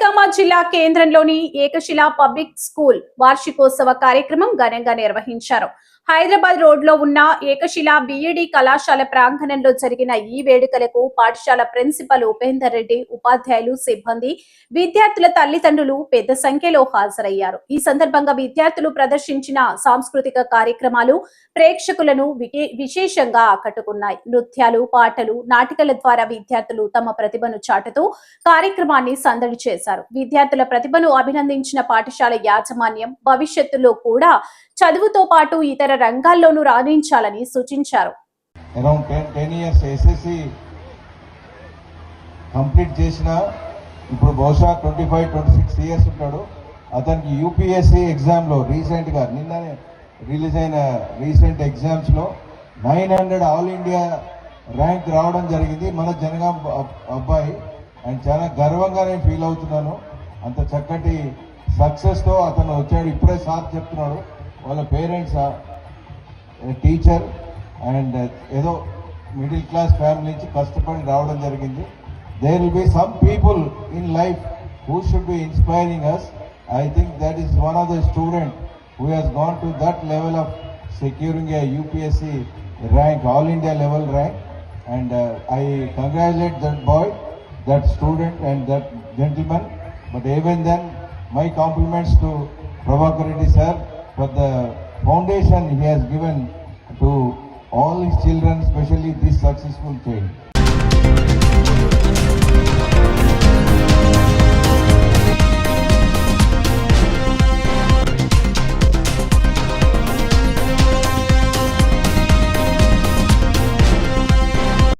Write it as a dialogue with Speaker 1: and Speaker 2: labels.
Speaker 1: జనగామ జిల్లా కేంద్రంలోని ఏకశిలా public school వార్షికోత్సవ కార్యక్రమం ఘనంగా నిర్వహించారు. హైదరాబాద్ రోడ్ లో ఉన్న ఏకశిలా బిఈడి కళాశాల ప్రాంగణంలో జరిగిన ఈ వేడుకలకు పాఠశాల ప్రిన్సిపల్ ఉపేందర్ రెడ్డి, ఉపాధ్యాయులు, సిబ్బంది, విద్యార్థుల తల్లిదండ్రులు పెద్ద సంఖ్యలో హాజరయ్యారు. ఈ సందర్భంగా విద్యార్థులు ప్రదర్శించిన సాంస్కృతిక కార్యక్రమాలు ప్రేక్షకులను విశేషంగా ఆకట్టుకున్నాయి. నృత్యాలు, పాటలు, నాటికల ద్వారా విద్యార్థులు తమ ప్రతిభను చాటుతూ కార్యక్రమాన్ని సందడి చేశారు. విద్యార్థుల ప్రతిభను అభినందించిన పాఠశాల యాజమాన్యం భవిష్యత్తులో కూడా చదువుతో పాటు ఇతర రంగాల్లోనూ రాణించాలని సూచించారు.
Speaker 2: అరౌండ్ 10 years ఎస్ఎస్సి కంప్లీట్ చేసిన ఇప్పుడు బహుశా 25-26 ఇయర్స్ ఉంటాడు. అతనికి యూపీఎస్సీ ఎగ్జామ్లో రీసెంట్గా నిన్ననే రిలీజ్ అయిన రీసెంట్ ఎగ్జామ్స్లో 900 ఆల్ ఇండియా ర్యాంక్ రావడం జరిగింది. మన జనగాం అబ్బాయి అండ్ చాలా గర్వంగా నేను ఫీల్ అవుతున్నాను. అంత చక్కటి సక్సెస్తో అతను వచ్చాడు. ఇప్పుడే సార్ చెప్తున్నాడు వాళ్ళ పేరెంట్స్ టీచర్ అండ్ ఏదో మిడిల్ క్లాస్ ఫ్యామిలీ నుంచి కష్టపడి రావడం జరిగింది. There will be some people in life who should be inspiring us. I think that is one of the student who has gone to that level of securing a UPSC rank, all India level rank, and I congratulate that boy, that student and that gentleman. But even then, my compliments to Prabhakar Reddy sir for the foundation he has given to all his children, especially this successful child.